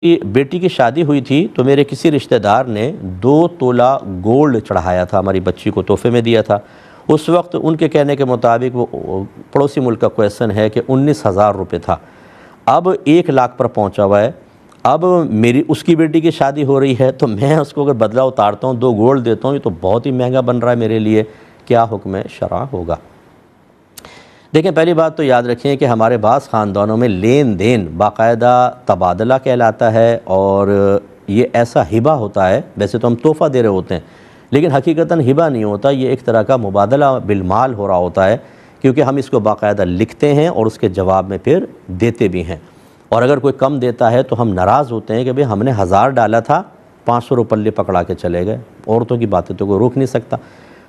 کہ بیٹی کی شادی ہوئی تھی تو میرے کسی رشتہ دار نے 2 تولہ گولڈ چڑھایا تھا، ہماری بچی کو تحفے میں دیا تھا۔ اس وقت ان کے کہنے کے مطابق وہ پڑوسی ملک کا کویسچن ہے کہ 19,000 روپے تھا، اب 1 لاکھ پر پہنچا ہوا ہے۔ اب اس کی بیٹی کی شادی ہو رہی ہے تو میں اس کو اگر بدلہ اتارتا ہوں 2 گولڈ دیتا ہوں، یہ تو بہت ہی مہنگا بن رہا ہے میرے لیے، کیا حکم شرع ہوگا؟ دیکھیں، پہلی بات تو یاد رکھیں کہ ہمارے بعض خاندانوں میں لین دین باقاعدہ تبادلہ کہلاتا ہے، اور یہ ایسا ہبہ ہوتا ہے، ویسے تو ہم تحفہ دے رہے ہوتے ہیں لیکن حقیقتاً ہبہ نہیں ہوتا، یہ ایک طرح کا مبادلہ بالمال ہو رہا ہوتا ہے، کیونکہ ہم اس کو باقاعدہ لکھتے ہیں اور اس کے جواب میں پھر دیتے بھی ہیں۔ اور اگر کوئی کم دیتا ہے تو ہم ناراض ہوتے ہیں کہ بھئی ہم نے 1000 ڈالا تھا، 500 روپے پکڑا کے چلے گئے۔ عورتوں کی باتیں تو کوئی روک نہیں سکتا،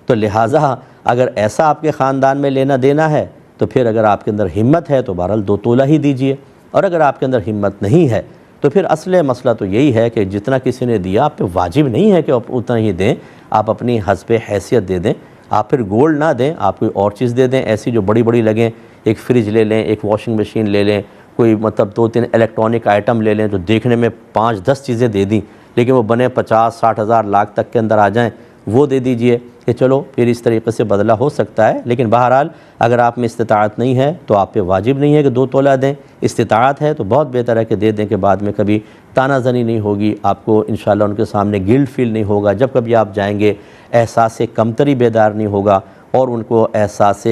تو لہٰذا اگر ایسا آپ کے خاندان میں لینا دینا ہے تو پھر اگر آپ کے اندر ہمت ہے تو بہرحال 2 تولہ ہی دیجئے، اور اگر آپ کے اندر ہمت نہیں ہے تو پھر اصل مسئلہ تو یہی ہے کہ جتنا کسی نے دیا آپ پہ واجب نہیں ہے کہ آپ اتنا ہی دیں، آپ اپنی حسب حیثیت دے دیں۔ آپ پھر گولڈ نہ دیں، آپ کوئی اور چیز دے دیں ایسی جو بڑی بڑی لگیں، ایک فریج لے لیں، ایک واشنگ مشین لے لیں، کوئی 2-3 الیکٹرانک آئٹم لے لیں جو دیکھنے میں 5-10 چیزیں دے دیں لیکن وہ بنے 50-60 ہزار لاکھ تک کے اندر آ جائیں، وہ دے دیجئے کہ چلو پھر اس طریقے سے بدلہ ہو سکتا ہے۔ لیکن بہرحال اگر آپ میں استطاعت نہیں ہے تو آپ پہ واجب نہیں ہے کہ 2 تولہ دیں، استطاعت ہے تو بہت بہتر ہے کہ دے دیں، کہ بعد میں کبھی تانا زنی نہیں ہوگی، آپ کو انشاءاللہ ان کے سامنے گلٹ فیل نہیں ہوگا، جب کبھی آپ جائیں گے احساس کمتری بیدار نہیں ہوگا، اور ان کو احساس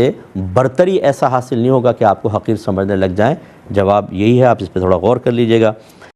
برتری ایسا حاصل نہیں ہوگا کہ آپ کو حقیر سمجھنے لگ جائیں۔ جواب یہی ہے، آپ اس پہ تھوڑا غور کر لیجئے گا۔